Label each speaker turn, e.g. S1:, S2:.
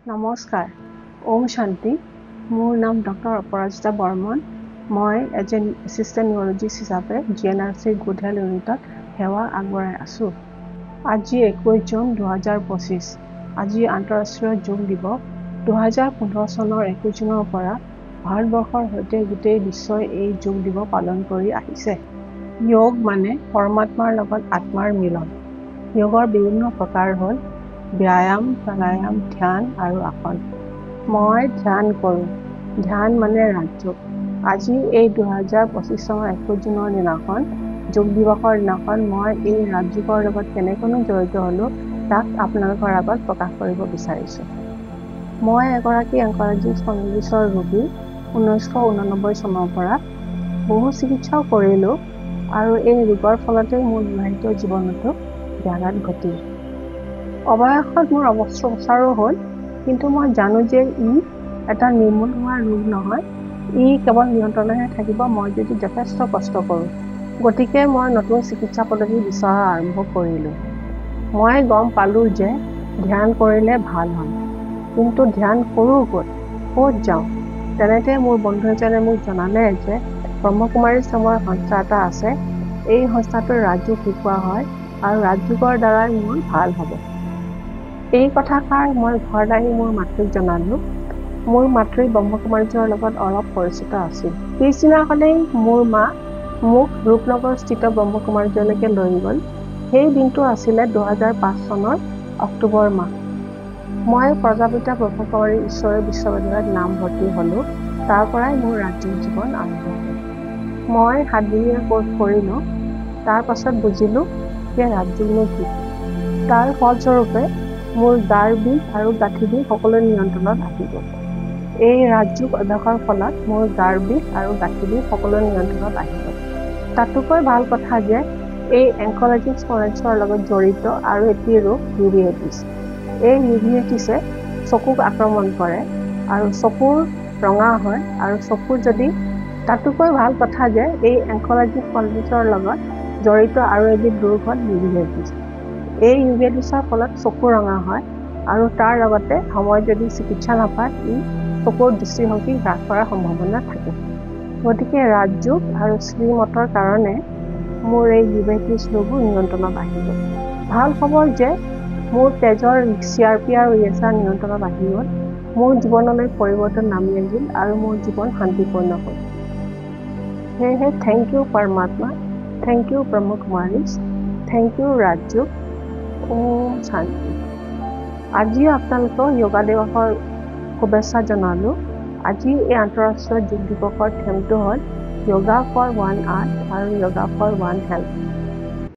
S1: নমস্কাৰ ওম শান্তি মোৰ নাম ডক্টৰ অপৰাজিতা বৰ্মন মই এজন এছিষ্টেণ্ট নিউৰলজিষ্ট হিচাপে GNRC গুড হেল্থ ইউনিটত সেৱা আগবঢ়াই আছোঁ আজি 21 জুন 2025 আজি আন্তঃৰাষ্ট্ৰীয় যোগ দিৱস 2015 চনৰ 21 জুনৰ পৰা ভাৰতবৰ্ষৰ সৈতে গোটেই বিশ্বই এই যোগ দিৱস পালন কৰি আহিছে যোগ মানে পৰমাত্মাৰ লগত আত্মাৰ মিলন যোগৰ বিভিন্ন প্ৰকাৰ হ'ল ব্যায়াম প্ৰাণায়াম ধ্যান আৰু আসন মই ধ্যান কৰোঁ ধ্যান মানে ৰাজযোগ আজি এই 2025 চনৰ 21 জুনৰ দিনাখন যোগ দিৱসৰ দিনাখন মই এই ৰাজযোগৰ লগত কেনেকৈ জড়িত হ'লো তাক আপোনালোকৰ আগত প্ৰকাশ কৰিব বিচাৰিছোঁ মই এগৰাকী অংকলজিষ্টৰ ৰোগী 1989 চনৰ পৰা বহু চিকিৎসাও কৰিলোঁ আৰু এই ৰোগৰ ফলতে মোৰ বিবাহিত জীৱনতো ব্যাঘাত ঘটিল অৱয়সত মোৰ অস্ত্ৰোপচাৰো হ'ল কিন্তু মই জানো যে ই এটা নিৰ্মূল হোৱা ৰোগ নহয় ই কেৱল নিয়ন্ত্ৰণহে থাকিব মই যদি যথেষ্ট কষ্ট কৰোঁ গতিকে মই নতুন চিকিৎসা পদ্ধতি বিচৰা আৰম্ভ কৰিলোঁ মই গম পালোঁ যে ধ্যান কৰিলে ভাল হয় কিন্তু ধ্যান কৰোঁ ক'ত যাওঁ তেনেতে মোৰ বন্ধু এজনে মোক জনালে যে ব্ৰহ্মকুমাৰী নামৰ সংস্থা এটা আছে এই সংস্থাটোৰ ৰাজযোগ শিকোৱা হয় আৰু ৰাজযোগৰ দ্বাৰাই মোৰ ভাল হ'ব এই কথাষাৰ মই ঘৰত আহি মোৰ মাতৃক জনালোঁ মোৰ মাতৃ ব্ৰহ্মকুমাৰীজনৰ লগত অলপ পৰিচিত আছিল পিছদিনাখনেই মোৰ মা মোক ৰূপনগৰস্থিত ব্ৰহ্মকুমাৰীজলৈকে লৈ গ'ল সেই দিনটো আছিলে 2005 চনৰ অক্টোবৰ মাহ মই প্ৰজাপিতা ব্ৰহ্মকুমাৰী ঈশ্বৰীয় বিশ্ববিদ্যালয়ত নামভৰ্তি হ'লোঁ তাৰ পৰাই মোৰ ৰাজযোগ জীৱন আৰম্ভ হ'ল মই 7 দিনীয়া কোৰ্চ কৰিলোঁ তাৰ পাছত বুজিলোঁ যে ৰাজযোগনো কি তাৰ ফলস্বৰূপে মোৰ গাৰ বিষ আৰু গাঁঠি বিষ সকলো নিয়ন্ত্ৰণত আহিব এই ৰাজযোগ অভ্যাসৰ ফলত মোৰ গাৰ বিষ আৰু গাঁঠি বিষ সকলো নিয়ন্ত্ৰণত আহিব তাতোকৈ ভাল কথা যে এই এংকলজিক স্পৰেঞ্চৰ লগত জড়িত আৰু এটি ৰোগ ইউভেইটিছ এই ইউভেইটিছে চকুক আক্ৰমণ কৰে আৰু চকুৰ ৰঙা হয় আৰু চকুৰ যদি তাতোকৈ ভাল কথা যে এই এংকলজিক স্পৰেঞ্চৰ লগত জড়িত আৰু এবিধ ৰোগ হ'ল ইউভেইটিছ এই ইউভেইটিছৰ ফলত চকু ৰঙা হয় আৰু তাৰ লগতে সময় যদি চিকিৎসা নাপায় ই চকুৰ দৃষ্টিশক্তি হ্ৰাস কৰাৰ সম্ভাৱনা থাকে গতিকে ৰাজযোগ আৰু শ্ৰীমতৰ কাৰণে মোৰ এই ইউভেইটিছ ৰোগো নিয়ন্ত্ৰণত আহিব ভাল খবৰ যে মোৰ তেজৰ CRP আৰু ESR নিয়ন্ত্ৰণত আহি গ'ল মোৰ জীৱনলৈ পৰিৱৰ্তন নামি আহিল আৰু মোৰ জীৱন শান্তিপূৰ্ণ হ'ল সেয়েহে থেংক ইউ পৰমাত্মা thank you Brahmakumaris thank you Rajyoga ওম শান্তি আজিও আপোনালোকক যোগা দিৱসৰ শুভেচ্ছা জনালোঁ আজি এই আন্তঃৰাষ্ট্ৰীয় যোগ দিৱসৰ থিমটো হ'ল যোগা ফৰ ওৱান আৰ্থ আৰু যোগা ফৰ ওৱান হেল্থ